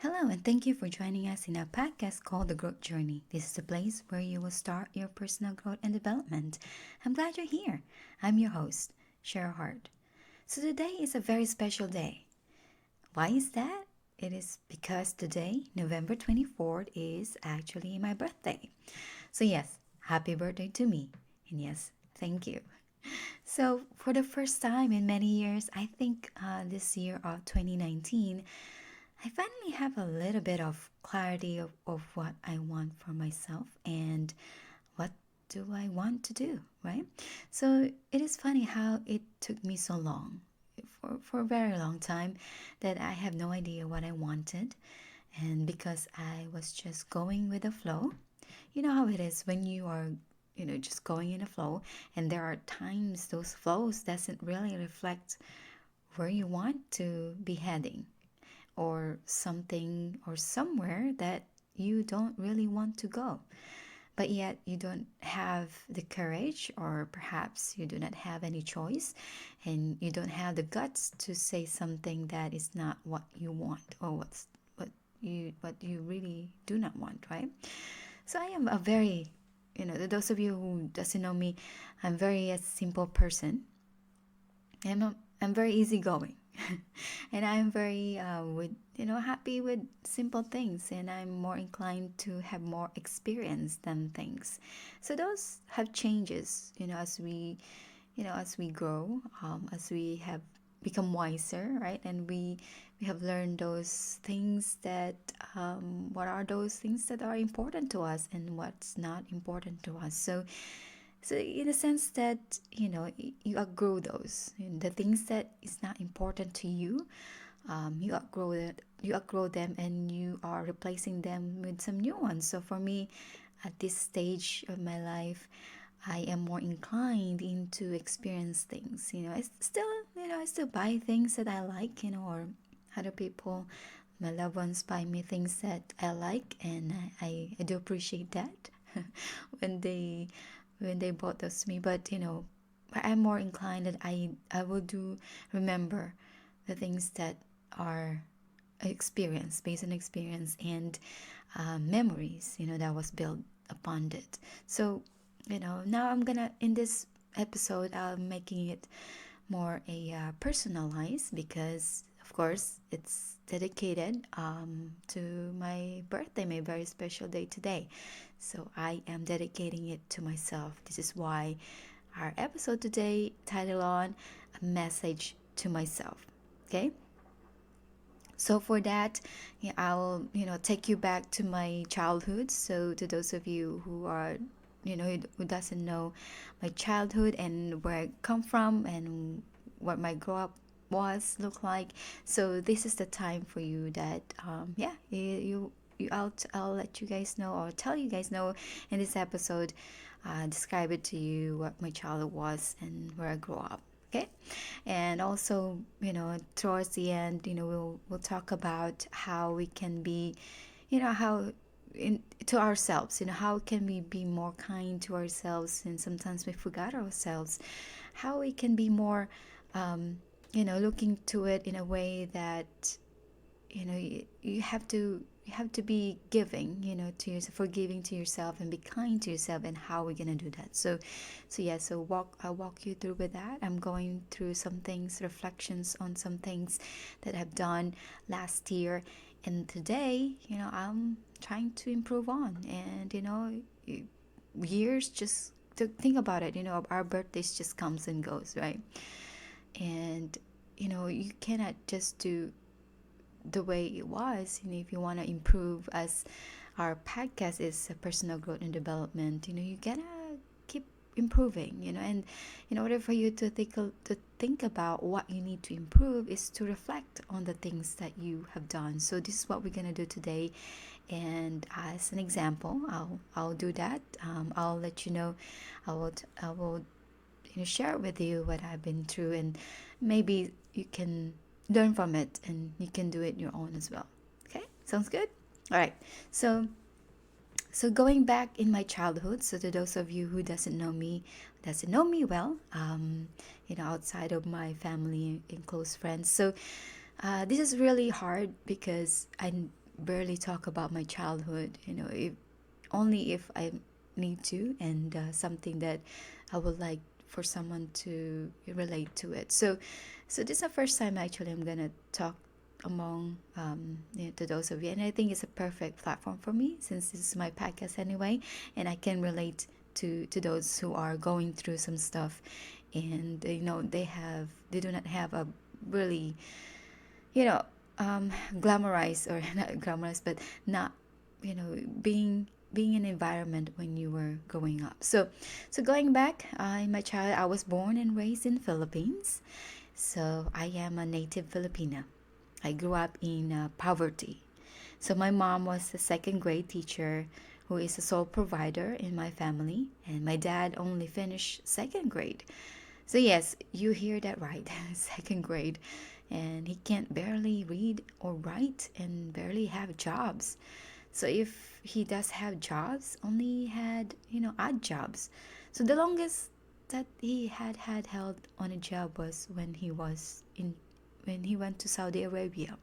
Hello, and thank you for joining us in our podcast called The Growth Journey. This is a place where you will start your personal growth and development. I'm glad you're here. I'm your host, Sheryl Hart. So, today is a very special day. Why is that? It is because today, November 24th, is actually my birthday. So, yes, happy birthday to me. And yes, thank you. So, for the first time in many years, I think this year of 2019, I finally have a little bit of clarity of what I want for myself and what do I want to do, right? So it is funny how it took me so long, for a very long time, that I have no idea what I wanted. And because I was just going with the flow, you know how it is when you are just going in a flow, and there are times those flows doesn't really reflect where you want to be heading, or something or somewhere that you don't really want to go, but yet you don't have the courage, or perhaps you do not have any choice, and you don't have the guts to say something that is not what you want, or what you really do not want, right? So I am a very, those of you who doesn't know me, I'm very a simple person. I'm very easygoing, and I'm very with happy with simple things, and I'm more inclined to have more experience than things. So those have changes, as we grow, as we have become wiser, right? And we have learned those things that what are those things that are important to us and what's not important to us. So in a sense that you outgrow those, and the things that is not important to you, you outgrow it, you outgrow them, and you are replacing them with some new ones. So for me, at this stage of my life, I am more inclined into experience things. I still buy things that I like, or other people, my loved ones buy me things that I like, and I do appreciate that when they bought those to me. But I'm more inclined that I will do remember the things that are experience, based on experience, and memories, that was built upon it. So now I'm gonna, in this episode, I'm making it more a personalized, because of course it's dedicated to my birthday, my very special day today. So I am dedicating it to myself. This is why our episode today titled on A Message to Myself. Okay, so for that, yeah, I'll take you back to my childhood. So to those of you who are who doesn't know my childhood and where I come from and what my grow up was look like, so this is the time for you that yeah, I'll let you guys know, or tell you guys know in this episode, describe it to you what my childhood was and where I grew up. Okay, and also towards the end, we'll talk about how we can be, how to ourselves, how can we be more kind to ourselves, and sometimes we forgot ourselves, how we can be more looking to it in a way that you have to be giving, to yourself, forgiving to yourself, and be kind to yourself, and how we're gonna do that. So yeah, so I'll walk you through with that. I'm going through some things, reflections on some things that I've done last year, and today, I'm trying to improve on. And years, just to think about it, our birthdays just comes and goes, right? And you cannot just do the way it was. If you want to improve, as our podcast is a personal growth and development, you gotta keep improving, and in order for you to think about what you need to improve, is to reflect on the things that you have done. So this is what we're gonna do today, and as an example, I'll do that. I'll let you know. I will share with you what I've been through, and maybe you can learn from it, and you can do it your own as well. Okay, sounds good. All right. So going back in my childhood, so to those of you who doesn't know me well, outside of my family and close friends. So this is really hard because barely talk about my childhood, if only if I need to, and something that I would like for someone to relate to it. So this is the first time actually I'm gonna talk among to those of you, and I think it's a perfect platform for me since this is my podcast anyway, and I can relate to those who are going through some stuff, and they do not have a really you know glamorized, or not glamorized, but not being in an environment when you were growing up. So going back, in my childhood, I was born and raised in Philippines. So I am a native Filipina. I grew up in poverty. So my mom was a second grade teacher who is a sole provider in my family, and my dad only finished second grade. So yes, you hear that right, second grade, and he can't barely read or write and barely have jobs. So if he does have jobs, only had odd jobs. So the longest that he had held on a job was when he went to Saudi Arabia.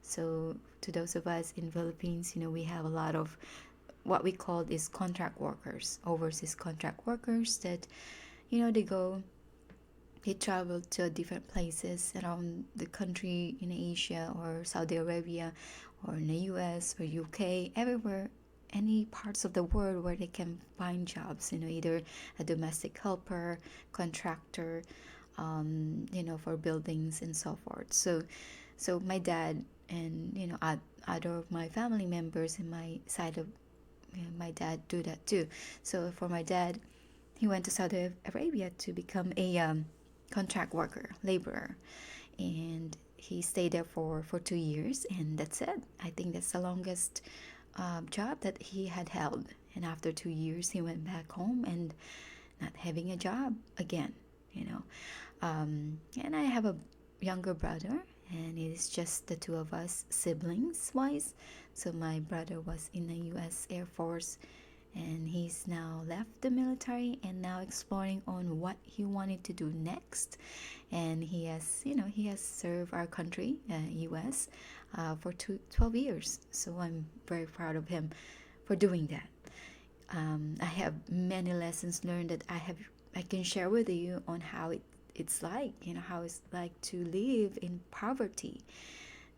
So to those of us in Philippines, we have a lot of what we call is contract workers, overseas contract workers that they go, they travel to different places around the country in Asia or Saudi Arabia or in the US or UK, everywhere, any parts of the world where they can find jobs, either a domestic helper, contractor, for buildings and so forth. So my dad and other of my family members in my side of my dad do that too. So for my dad, he went to Saudi Arabia to become a contract worker, laborer, and he stayed there for 2 years, and that's it. I think that's the longest job that he had held. And after 2 years, he went back home and not having a job again, you know. And I have a younger brother, and it is just the two of us, siblings wise. So my brother was in the U.S. Air Force, and he's now left the military and now exploring on what he wanted to do next. And he has served our country, U.S., for 12 years. So I'm very proud of him for doing that. I have many lessons learned that I can share with you on how it's like, how it's like to live in poverty.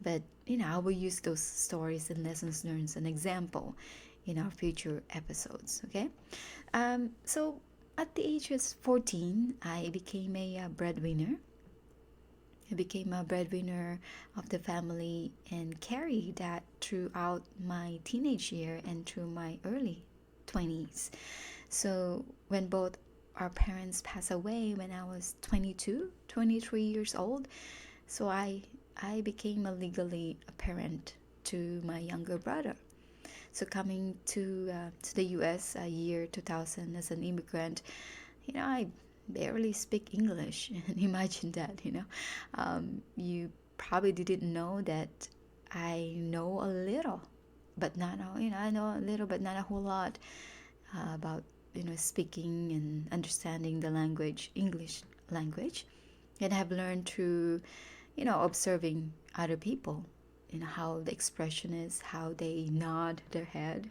But I will use those stories and lessons learned as an example in our future episodes. Okay, so at the age of 14, I became a breadwinner. I became a breadwinner of the family and carried that throughout my teenage year and through my early 20s. So when both our parents passed away when I was 22, 23 years old, so I became a legally a parent to my younger brother. So coming to the U.S. Year 2000 as an immigrant, I barely speak English, and imagine that. You probably didn't know that I know a little, but not I know a little, but not a whole lot about speaking and understanding the language, English language, and have learned through observing other people, how the expression is, how they nod their head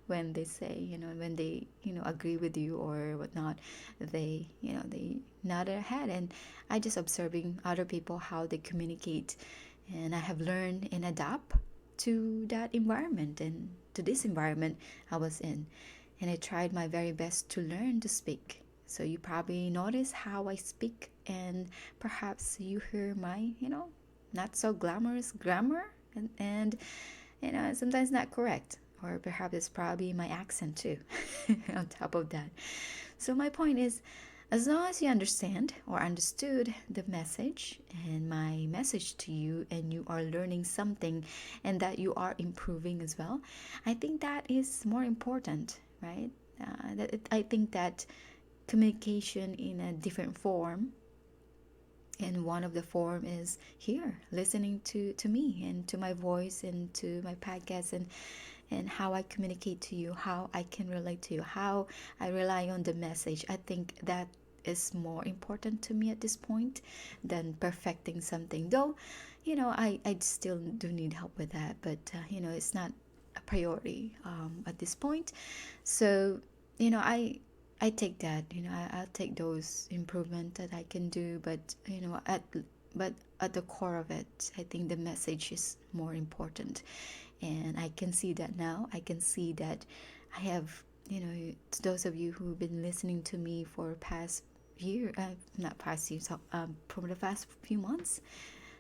when they say, when they, agree with you or whatnot, they nod their head. And I just observing other people, how they communicate. And I have learned and adapt to that environment and to this environment I was in. And I tried my very best to learn to speak. So you probably notice how I speak, and perhaps you hear my, not so glamorous grammar, and sometimes not correct, or perhaps it's probably my accent too on top of that. So my point is, as long as you understand or understood the message and my message to you, and you are learning something and that you are improving as well, I think that is more important, right? I think that communication in a different form, and one of the form is here listening to me and to my voice and to my podcast, and how I communicate to you, how I can relate to you, how I rely on the message. I think that is more important to me at this point than perfecting something. Though, I still do need help with that, but it's not a priority at this point. So, I take that. I'll take those improvement that I can do, but at the core of it, I think the message is more important, and I can see that now. I can see that I have, to those of you who've been listening to me for past year, not past year, so from the past few months,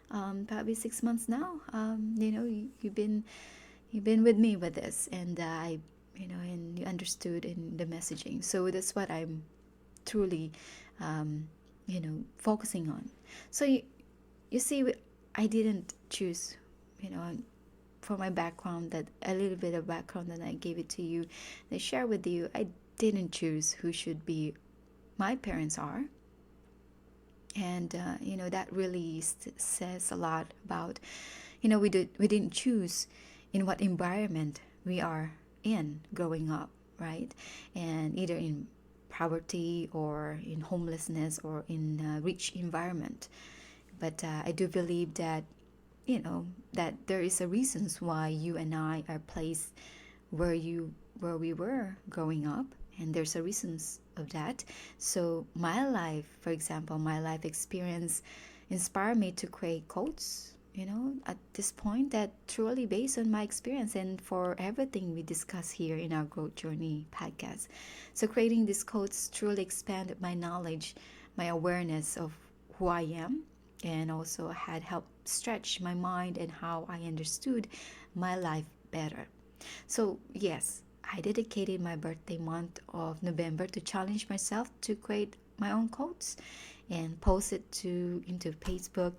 probably 6 months now. You've been with me with this, and and you understood in the messaging. So that's what I'm truly, focusing on. So you see, I didn't choose, you know, for my background, that a little bit of background that I gave it to you, I share with you. I didn't choose who should be my parents are, and that really says a lot about, we didn't choose in what environment we are in growing up, right? And either in poverty or in homelessness or in a rich environment. But I do believe that that there is a reasons why you and I are placed where we were growing up, and there's a reasons of that. So my life, for example, my life experience inspired me to create quotes, at this point, that truly based on my experience and for everything we discuss here in our growth journey podcast. So creating these quotes truly expanded my knowledge, my awareness of who I am, and also had helped stretch my mind and how I understood my life better. So, yes, I dedicated my birthday month of November to challenge myself to create my own quotes and post it to into Facebook,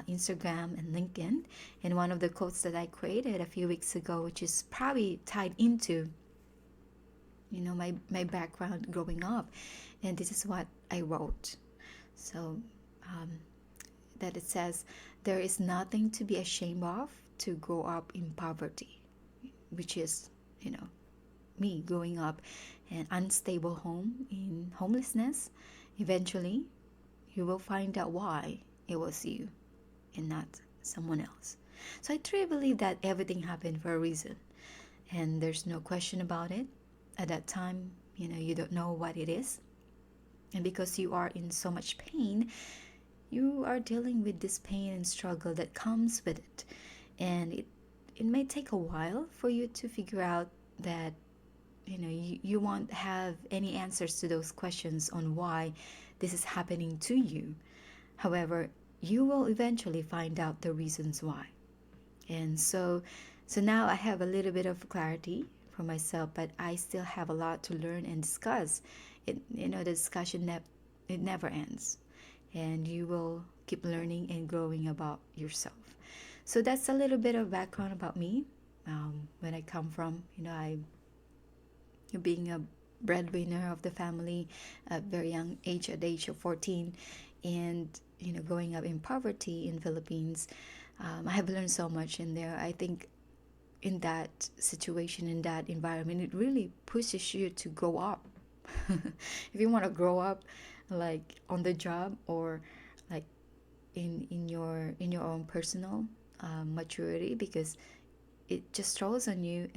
Instagram, and LinkedIn. And one of the quotes that I created a few weeks ago, which is probably tied into my background growing up, and this is what I wrote. So um, that it says, there is nothing to be ashamed of to grow up in poverty, which is, me growing up in an unstable home in homelessness. Eventually, you will find out why it was you and not someone else. So I truly believe that everything happened for a reason, and there's no question about it. At that time, you don't know what it is, and because you are in so much pain, you are dealing with this pain and struggle that comes with it. And it may take a while for you to figure out that you won't have any answers to those questions on why this is happening to you. However, you will eventually find out the reasons why. And so now I have a little bit of clarity for myself, but I still have a lot to learn and discuss. The discussion it never ends, and you will keep learning and growing about yourself. So that's a little bit of background about me. When I come from, I being a breadwinner of the family at very young age, at the age of 14, and growing up in poverty in Philippines. I have learned so much in there. I think in that situation, in that environment, it really pushes you to grow up. If you want to grow up, like on the job, or like in your own personal maturity, because it just throws on you,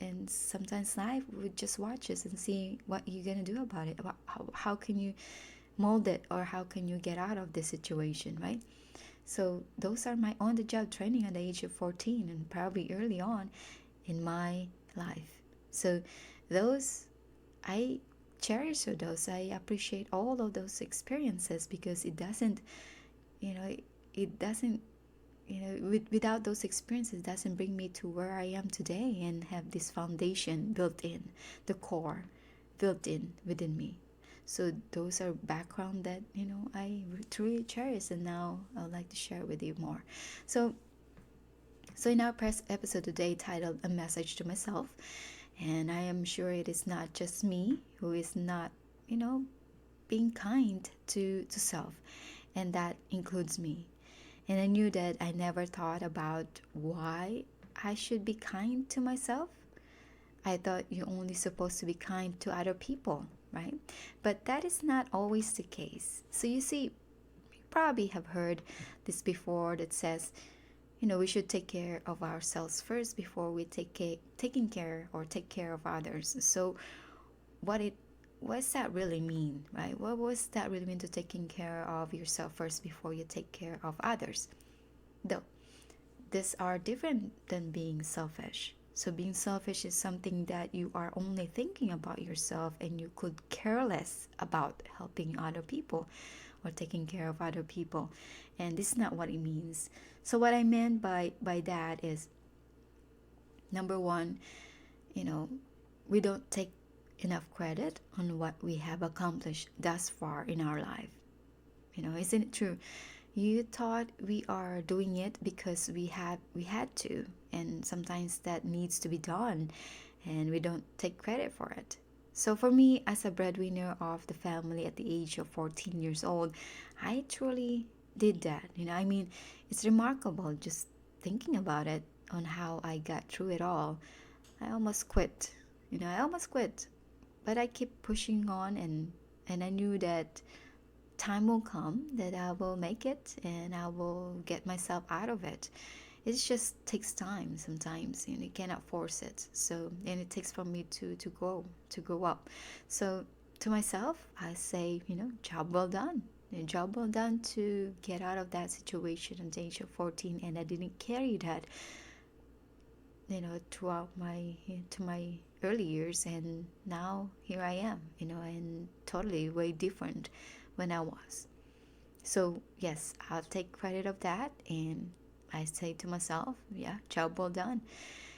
and sometimes life would just watch us and see what you're gonna do about it. About how can you mold it, or how can you get out of this situation, right? So those are my on-the-job training at the age of 14, and probably early on in my life. So those, I cherish those. I appreciate all of those experiences, because it doesn't, it doesn't, without those experiences, it doesn't bring me to where I am today and have this foundation built in, the core built in within me. So those are background that I truly cherish, and now I would like to share with you more. So in our press episode today, titled "A Message to Myself," and I am sure it is not just me who is not, being kind to self, and that includes me. And I knew that I never thought about why I should be kind to myself. I thought you're only supposed to be kind to other people. right? But that is not always the case. So you see, you probably have heard this before that says, we should take care of ourselves first before we taking care or take care of others. So what it what does that really mean, right? What was that really mean, to taking care of yourself first before you take care of others? Though these are different than being selfish. So being selfish is something that you are only thinking about yourself and you could care less about helping other people or taking care of other people. And this is not what it means. So what I meant by that is, number one, you know, we don't take enough credit on what we have accomplished thus far in our life. Isn't it true? You thought we are doing it because we had to, and sometimes that needs to be done, and we don't take credit for it. So for me, as a breadwinner of the family at the age of 14 years old, I truly did that. I mean, it's remarkable just thinking about it, on how I got through it all. I almost quit. I almost quit, but I keep pushing on, and I knew that time will come that I will make it and I will get myself out of it. It just takes time sometimes, and you cannot force it. So, and it takes for me to grow up. So to myself, I say, job well done. A job well done to get out of that situation at the age of 14, and I didn't carry that, throughout my early years, and now here I am, and totally way different when I was. So yes, I'll take credit of that, and I say to myself, yeah, job well done.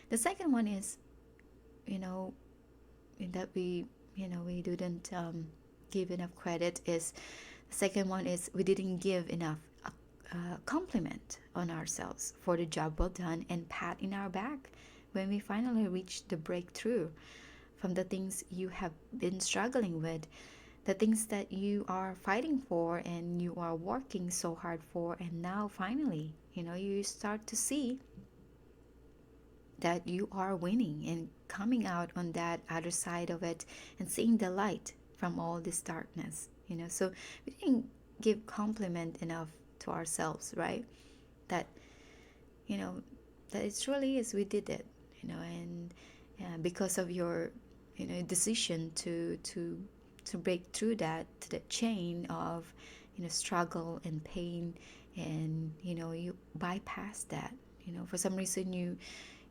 The second one is, you know, that we didn't give enough credit is, the second one is, we didn't give enough compliment on ourselves for the job well done and pat in our back when we finally reach the breakthrough from the things you have been struggling with, the things that you are fighting for and you are working so hard for, and now finally, you start to see that you are winning and coming out on that other side of it and seeing the light from all this darkness. So we didn't give compliment enough to ourselves, right? That you know that it truly is, we did it, and because of your decision to break through that, to the chain of struggle and pain, and you bypass that. For some reason, you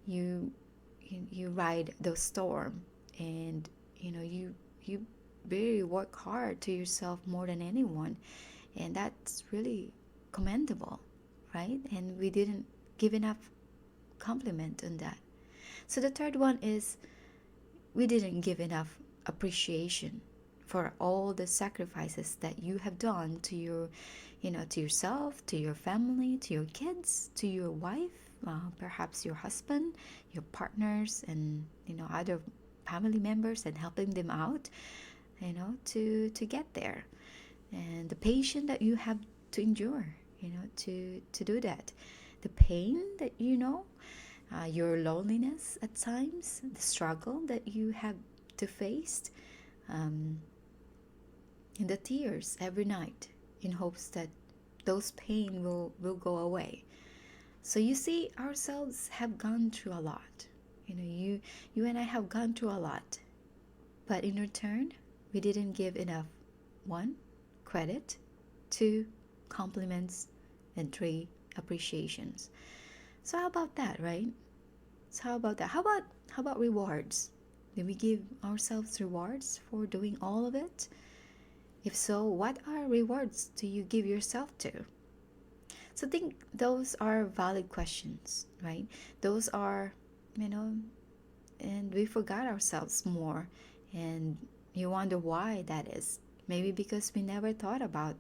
you ride the storm, and you really work hard to yourself more than anyone, and that's really commendable, right? And we didn't give enough compliment on that. So the third one is, we didn't give enough appreciation for all the sacrifices that you have done to to yourself, to your family, to your kids, to your wife, perhaps your husband, your partners, and other family members, and helping them out, to get there, and the patience that you have to endure, to do that, the pain that your loneliness at times, the struggle that you have to face, um, and the tears every night in hopes that those pain will go away. So you see, ourselves have gone through a lot. You and I have gone through a lot, but in return, we didn't give enough: one, credit; two, compliments; and three, appreciations. So how about that, right? So how about that? How about rewards? Did we give ourselves rewards for doing all of it? If so, what are rewards do you give yourself to? So I think those are valid questions, right? Those are, and we forgot ourselves more, and you wonder why that is. Maybe because we never thought about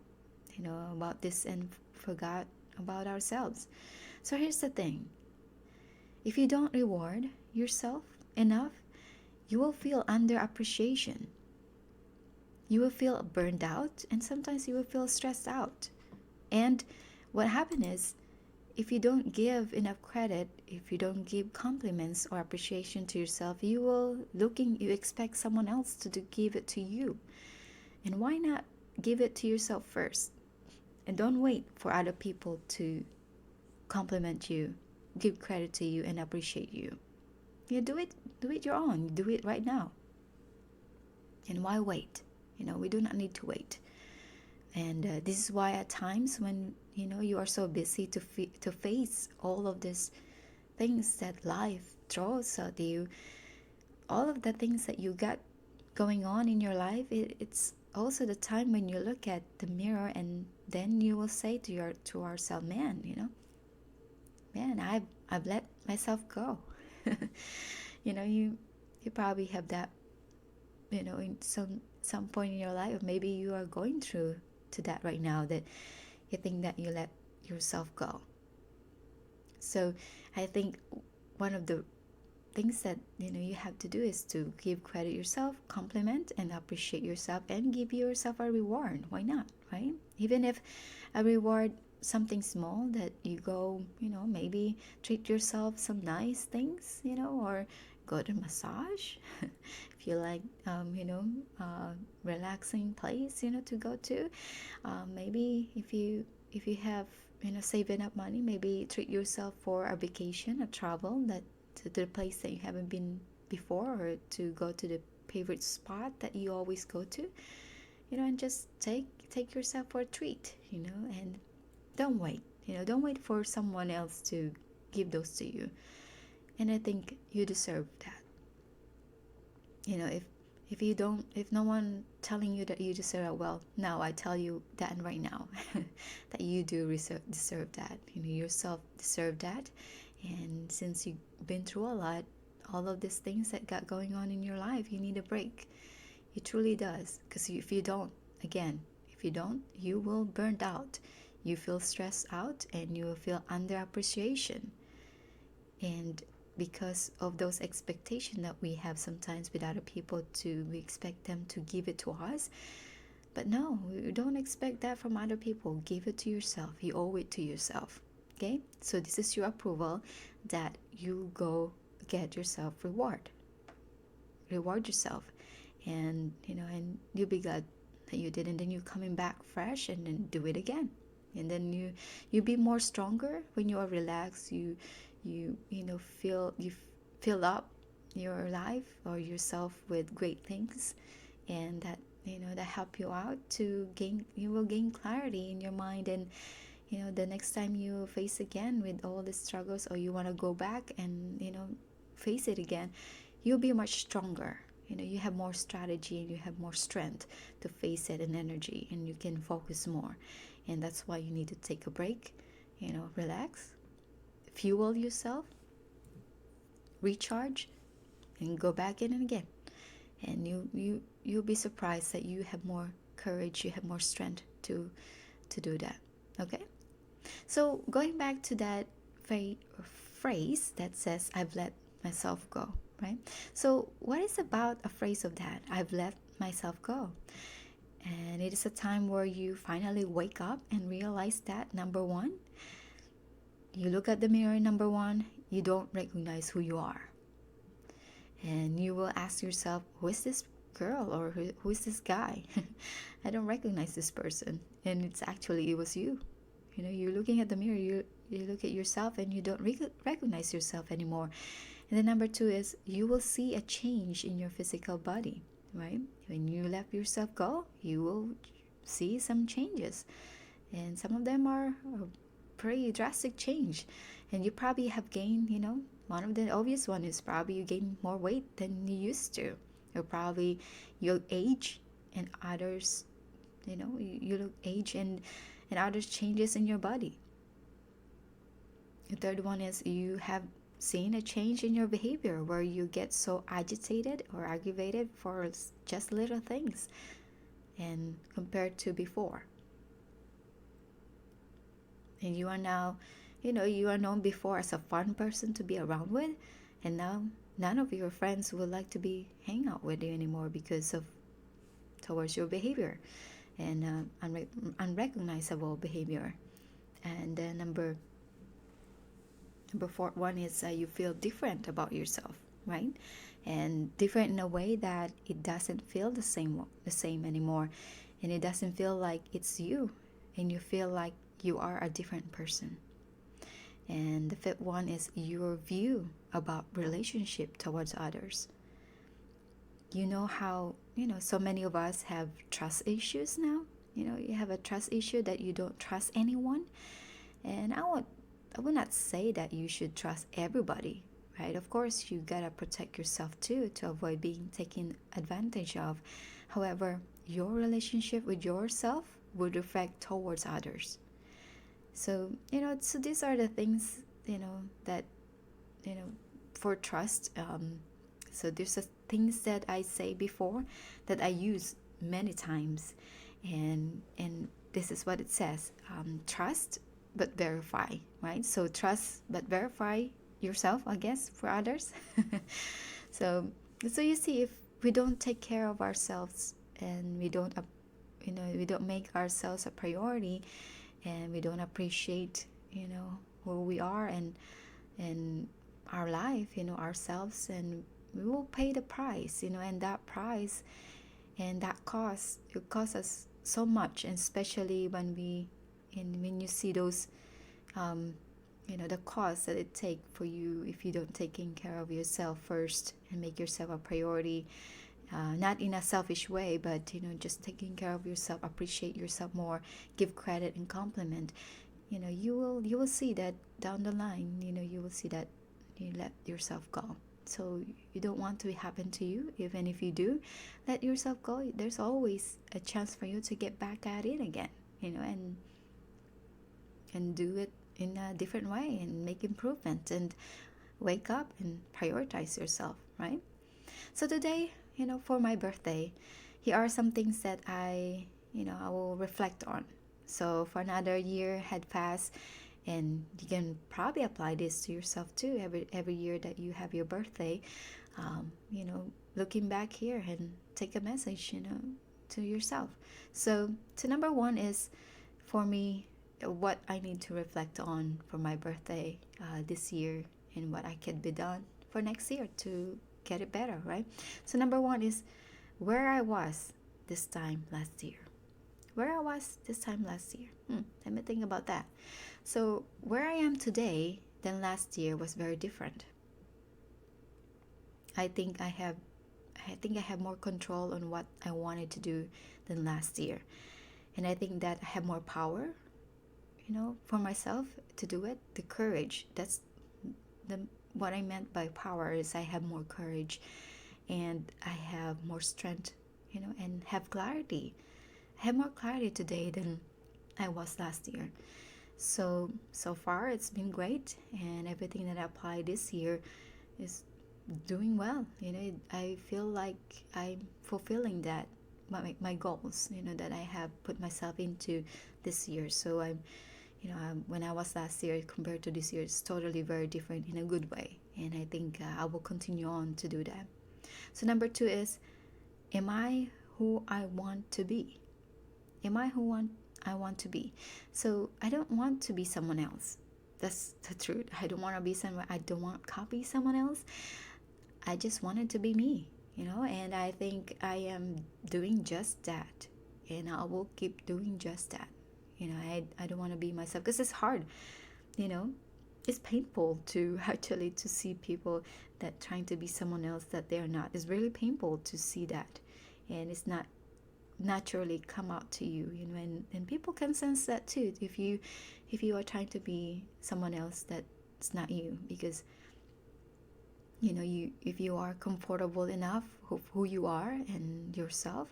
this, and forgot about ourselves. So here's the thing: if you don't reward yourself enough, you will feel under appreciation. You will feel burned out, and sometimes you will feel stressed out. And what happens is, if you don't give enough credit, if you don't give compliments or appreciation to yourself, you expect someone else to give it to you. And why not give it to yourself first? And don't wait for other people to compliment you, give credit to you, and appreciate you. You do it your own. Do it right now. And why wait? We do not need to wait. And this is why at times when you are so busy to face all of these things that life throws at you, all of the things that you got going on in your life, it's also the time when you look at the mirror and then you will say to ourselves, man, I've let myself go. You probably have that, in some point in your life, or maybe you are going through to that right now, that you think that you let yourself go. So I think one of the things that you have to do is to give credit yourself, compliment and appreciate yourself, and give yourself a reward. Why not, right? Even if a reward, something small, that you go, maybe treat yourself some nice things, or go to massage if you like, relaxing place, to go to. Maybe if you have, saving up money, maybe treat yourself for a vacation, a travel that to the place that you haven't been before, or to go to the favorite spot that you always go to, and just take yourself for a treat, and don't wait. Don't wait for someone else to give those to you. And I think you deserve that. If no one telling you that you deserve it, well, now I tell you that right now, that you do deserve that. Yourself deserve that. And since you've been through a lot, all of these things that got going on in your life, you need a break. It truly does. Because if you don't, you will burn out. You feel stressed out, and you will feel under appreciation. And because of those expectations that we have sometimes with other people, we expect them to give it to us. But no, you don't expect that from other people. Give it to yourself. You owe it to yourself. Okay? So this is your approval that you go get yourself reward. Reward yourself. And and you'll be glad that you did, and then you're coming back fresh, and then do it again. And then you be more stronger when you are relaxed. You fill up your life or yourself with great things, and that that help you out to gain. You will gain clarity in your mind, and the next time you face again with all the struggles, or you want to go back and face it again, you'll be much stronger. You have more strategy, and you have more strength to face it, and energy, and you can focus more. And that's why you need to take a break, relax, fuel yourself, recharge, and go back in and again. And you'll be surprised that you have more courage, you have more strength to do that. Okay? So going back to that phrase that says, I've let myself go, right? So what is about a phrase of that? I've let myself go. And it is a time where you finally wake up and realize that, number one, you look at the mirror, number one, you don't recognize who you are. And you will ask yourself, who is this girl, or who is this guy? I don't recognize this person. And it was you. You're looking at the mirror, you look at yourself, and you don't recognize yourself anymore. And then number two is, you will see a change in your physical body, right? When you let yourself go, you will see some changes. And some of them are pretty drastic change. And you probably have gained, one of the obvious one is probably you gain more weight than you used to. Or probably your age, and others, you look age, and others changes in your body. The third one is you have seen a change in your behavior, where you get so agitated or aggravated for just little things, and compared to before. And you are now, you are known before as a fun person to be around with, and now none of your friends would like to be hang out with you anymore because of towards your behavior, and unrecognizable behavior. And then number Number four one is you feel different about yourself, right? And different in a way that it doesn't feel the same anymore, and it doesn't feel like it's you, and you feel like you are a different person. And the fifth one is your view about relationship towards others. You know how, so many of us have trust issues now. You have a trust issue that you don't trust anyone. And I would not say that you should trust everybody, right? Of course, you gotta protect yourself too to avoid being taken advantage of. However, your relationship with yourself would reflect towards others. So, so these are the things, that, you know, for trust. So there's things that I say before that I use many times, and this is what it says: trust but verify, right? So trust but verify yourself, I guess, for others. so so you see, if we don't take care of ourselves, and we don't make ourselves a priority, and we don't appreciate, who we are, and our life, ourselves, and we will pay the price, and that price and that cost, it costs us so much, and especially when you see those, um, the cost that it take for you if you don't taking care of yourself first and make yourself a priority, not in a selfish way, but just taking care of yourself, appreciate yourself more, give credit and compliment. You will see that down the line. You will see that you let yourself go. So you don't want to happen to you. Even if you do let yourself go, there's always a chance for you to get back at it again, and do it in a different way and make improvement and wake up and prioritize yourself, right? So today, for my birthday, here are some things that I will reflect on. So for another year had passed, and you can probably apply this to yourself too. Every year that you have your birthday, um, you know, looking back here and take a message, to yourself. So number one is, for me, what I need to reflect on for my birthday this year, and what I could be done for next year to get it better, right? So number one is where I was this time last year. Where I was this time last year. Let me think about that. So where I am today than last year was very different. I think I have more control on what I wanted to do than last year. And I think that I have more power, for myself to do it. The courage. That's the what I meant by power is I have more courage, and I have more strength, and have clarity. I have more clarity today than I was last year. So far it's been great, and everything that I applied this year is doing well. I feel like I'm fulfilling that my goals, that I have put myself into this year. So when I was last year compared to this year, it's totally very different in a good way, and I think I will continue on to do that. So number two is, am I who I want to be? Am I I want to be? So I don't want to be someone else. That's the truth. I don't want to be someone. I don't want to copy someone else. I just wanted to be me, and I think I am doing just that, and I will keep doing just that. I don't want to be myself because it's hard, you know. It's painful to actually to see people that trying to be someone else that they're not. It's really painful to see that, and it's not naturally come out to you, and people can sense that too if you are trying to be someone else that's not you, because you if you are comfortable enough of who you are and yourself,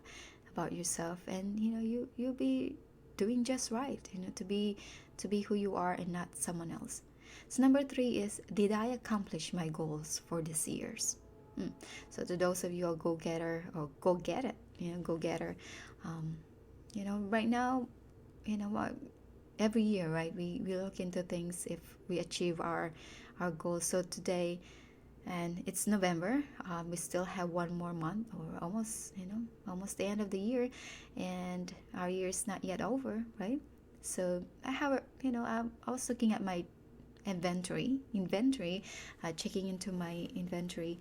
about yourself, and you'll be doing just right, to be who you are and not someone else. So number three is, did I accomplish my goals for this year's? So to those of you a go-getter, or go get it, go-getter, um, right now, what, every year, right, we look into things if we achieve our goals. So today, and it's November, we still have one more month, or almost the end of the year, and our year is not yet over, right? So I have I was looking at my inventory, checking into my inventory,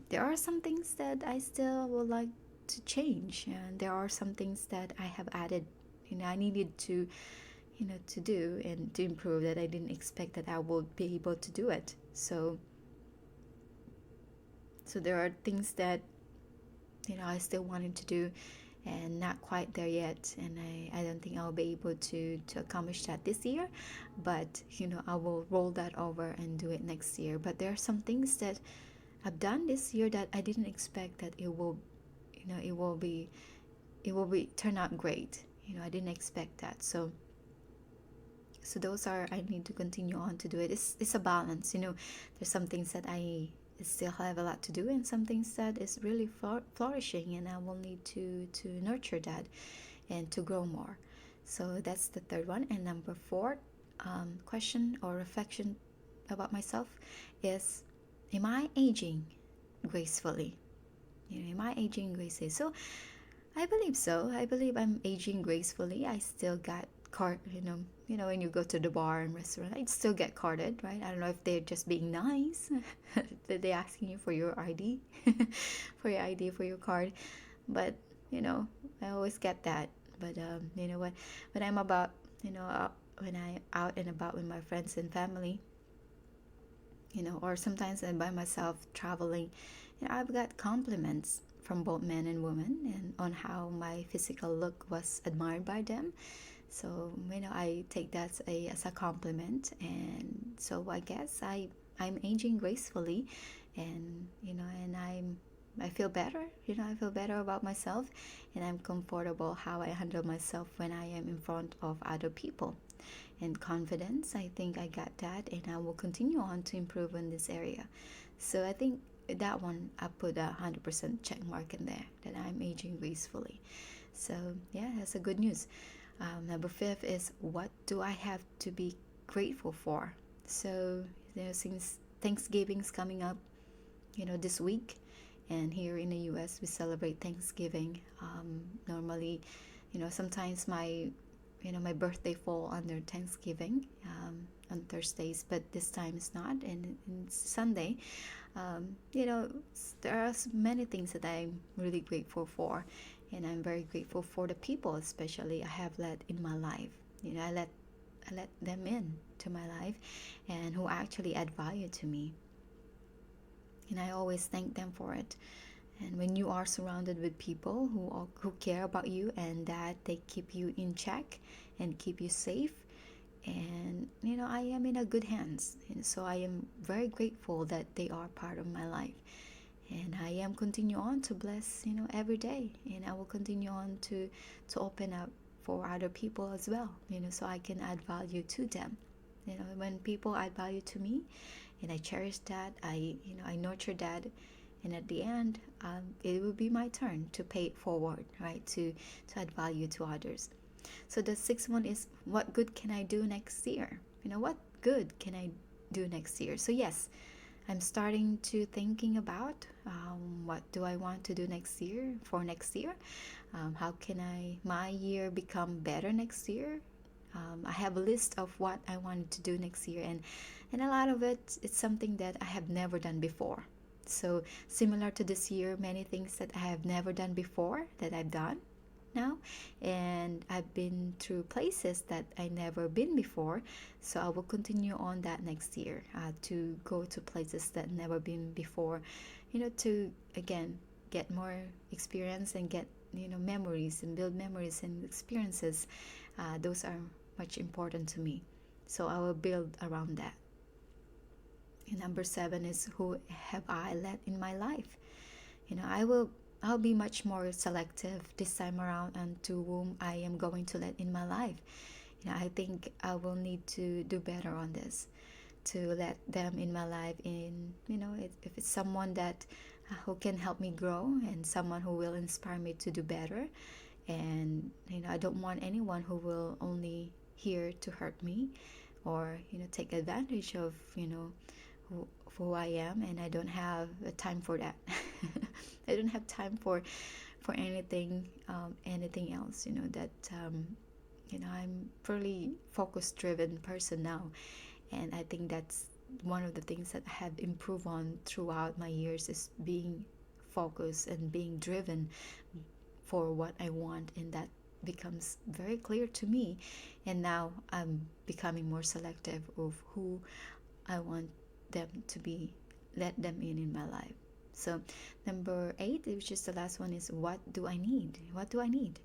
there are some things that I still would like to change, and there are some things that I have added, I needed to, to do and to improve, that I didn't expect that I would be able to do it. So there are things that, I still wanted to do and not quite there yet, and I don't think I'll be able to accomplish that this year, but I will roll that over and do it next year. But there are some things that I've done this year that I didn't expect that it will, it will be turn out great. I didn't expect that. So those are, I need to continue on to do it. It's a balance. There's some things that I still have a lot to do, and some things that is really flourishing, and I will need to nurture that and to grow more. So that's the third one. And number four, question or reflection about myself is, am I aging gracefully? Am I aging gracefully? So I believe so. I believe I'm aging gracefully. I still got card, when you go to the bar and restaurant, I still get carded, right? I don't know if they're just being nice, that they're asking you for your ID, for your card, but I always get that. But when I'm about, when I out and about with my friends and family, or sometimes I'm by myself traveling, I've got compliments from both men and women, and on how my physical look was admired by them. So I take that as a compliment, and so I guess I'm aging gracefully, and and I feel better. I feel better about myself, and I'm comfortable how I handle myself when I am in front of other people. And confidence, I think I got that, and I will continue on to improve in this area. So I think that one, I put 100% check mark in there, that I'm aging gracefully. So yeah, that's a good news. Number five is, what do I have to be grateful for? So since Thanksgiving's coming up, this week, and here in the U.S. we celebrate Thanksgiving. Normally, sometimes my birthday fall under Thanksgiving, on Thursdays, but this time it's not, and it's Sunday. There are many things that I'm really grateful for, and I'm very grateful for the people, especially I have let in my life. I let them in to my life, and who actually add value to me, and I always thank them for it. And when you are surrounded with people who care about you, and that they keep you in check and keep you safe, and I am in a good hands, and so I am very grateful that they are part of my life, and I am continue on to bless every day, and I will continue on to open up for other people as well, so I can add value to them. When people add value to me, and I cherish that, I nurture that, and at the end, it will be my turn to pay it forward, right? To add value to others. So the sixth one is, what good can I do next year? What good can I do next year? So yes, I'm starting to thinking about, what do I want to do next year, for next year? How can my year become better next year? I have a list of what I wanted to do next year, and a lot of it's something that I have never done before. So similar to this year, many things that I have never done before that I've done now, and I've been through places that I never been before. So I will continue on that next year, to go to places that never been before, to again get more experience and get memories, and build memories and experiences. Those are much important to me, so I will build around that. And number seven is, who have I let in my life? I'll be much more selective this time around on to whom I am going to let in my life. I think I will need to do better on this, to let them in my life in, if it's someone that who can help me grow, and someone who will inspire me to do better. And I don't want anyone who will only here to hurt me, or take advantage of who I am, and I don't have time for that. I don't have time for anything else. That I'm fairly focus driven person now, And I think that's one of the things that I have improved on throughout my years, is being focused and being driven for what I want, and that becomes very clear to me. And now I'm becoming more selective of who I want them to be, let them in my life. So number 8, which is the last one, is what do I need? What do I need?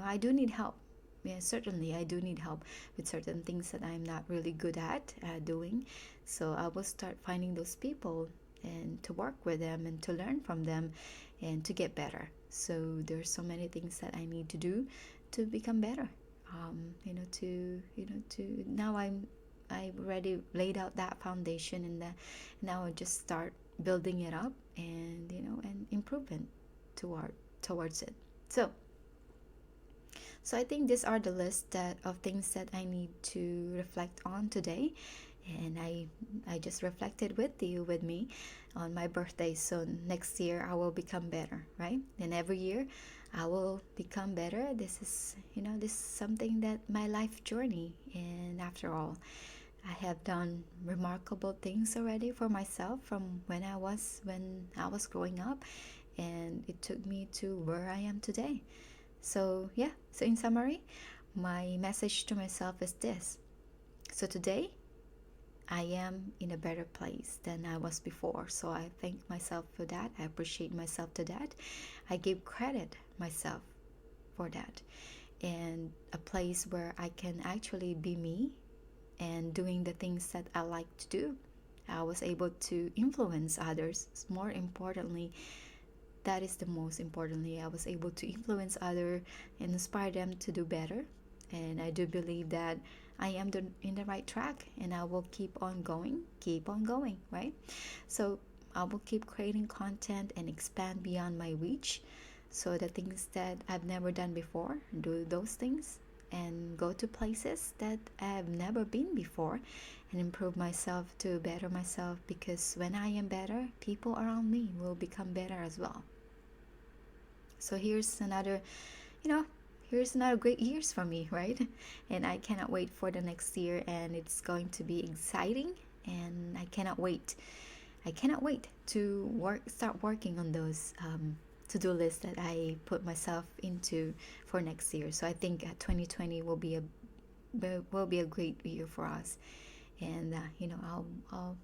I do need help. Yeah, certainly I do need help with certain things that I'm not really good at doing. So I will start finding those people and to work with them and to learn from them and to get better. So there's so many things that I need to do to become better. To now I already laid out that foundation, and now I just start building it up, and improvement towards it. So I think these are the list of things that I need to reflect on today, and I just reflected with me on my birthday. So next year I will become better, right? And every year I will become better. This is something that my life journey, and after all, I have done remarkable things already for myself from when I was growing up, and it took me to where I am today. So, yeah, so in summary, my message to myself is this. So today, I am in a better place than I was before. So I thank myself for that. I appreciate myself to that. I give credit myself for that. And a place where I can actually be me and doing the things that I like to do. I was able to influence others. More importantly, that is the most importantly, I was able to influence others and inspire them to do better. And I do believe that I am in the right track, and I will keep on going, right? So I will keep creating content and expand beyond my reach. So the things that I've never done before, do those things and go to places that I've never been before, and improve myself to better myself, because when I am better, people around me will become better as well. So you know, here's another great years for me, right? And I cannot wait for the next year, and it's going to be exciting, and I cannot wait. I cannot wait to start working on those to-do lists that I put myself into for next year. So I think 2020 will be a great year for us. And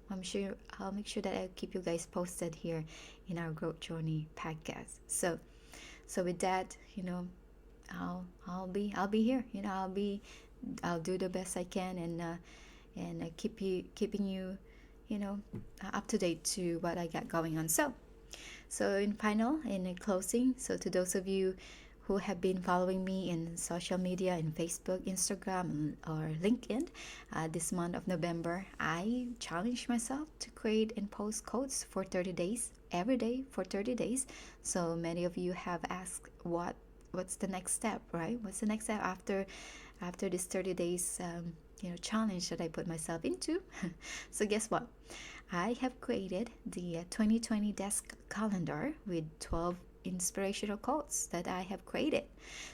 I'm sure I'll make sure that I'll keep you guys posted here in our growth journey podcast. So with that, I'll be here. I'll do the best I can, and keeping you, up to date to what I got going on. So in closing, so to those of you who have been following me in social media, in Facebook, Instagram, or LinkedIn, this month of November, I challenged myself to create and post quotes for 30 days, every day for 30 days. So many of you have asked what's the next step, right? What's the next step after this 30 days challenge that I put myself into? So guess what? I have created the 2020 desk calendar with 12 inspirational quotes that I have created.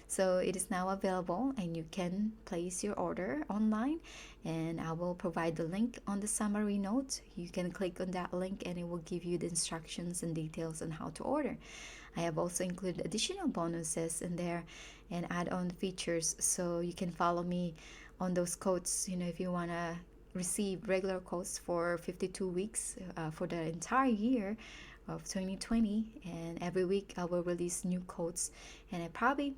So it is now available, and you can place your order online, and I will provide the link on the summary note. You can click on that link, and it will give you the instructions and details on how to order. I have also included additional bonuses in there and add-on features, so you can follow me on those quotes. If you want to receive regular quotes for 52 weeks for the entire year of 2020, and every week I will release new quotes, and I probably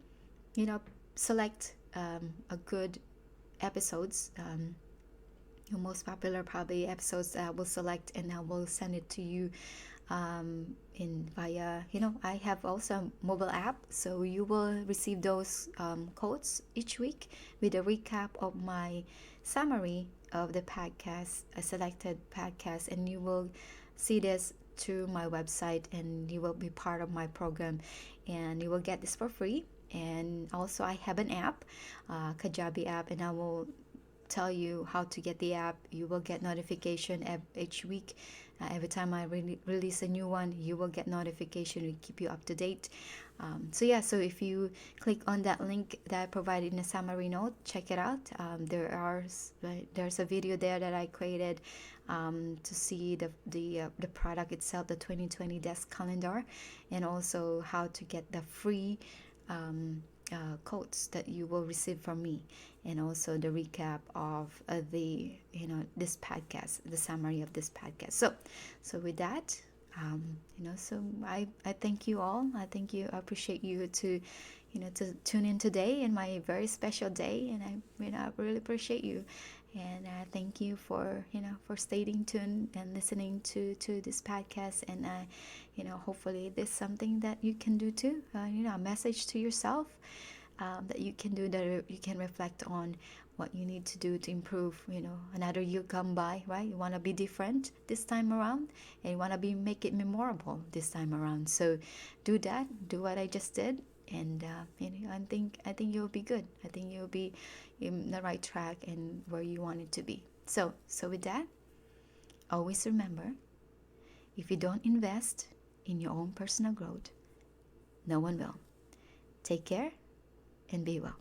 select a good episodes, the most popular probably episodes that I will select, and I will send it to you in via I have also a mobile app, so you will receive those quotes each week with a recap of my summary of the podcast, a selected podcast, and you will see this through my website, and you will be part of my program, and you will get this for free. And also I have an app, Kajabi app, and I will tell you how to get the app. You will get notification each week. Every time I release a new one, you will get notification. We keep you up to date So yeah, so if you click on that link that I provided in the summary note, check it out. There's a video there that I created to see the product itself, the 2020 desk calendar, and also how to get the free quotes that you will receive from me, and also the recap of the this podcast, the summary of this podcast. So with that, so I thank you all. I appreciate you to to tune in today in my very special day, and I really appreciate you, and thank you for for staying tuned and listening to this podcast. And hopefully this is something that you can do too. A message to yourself, that you can do, that you can reflect on what you need to do to improve. Another year come by, right? You want to be different this time around, and you want to be make it memorable this time around. So do that, do what I just did, and I think you'll be good. I think you'll be in the right track and where you want it to be. So with that, always remember, if you don't invest in your own personal growth, no one will. Take care and be well.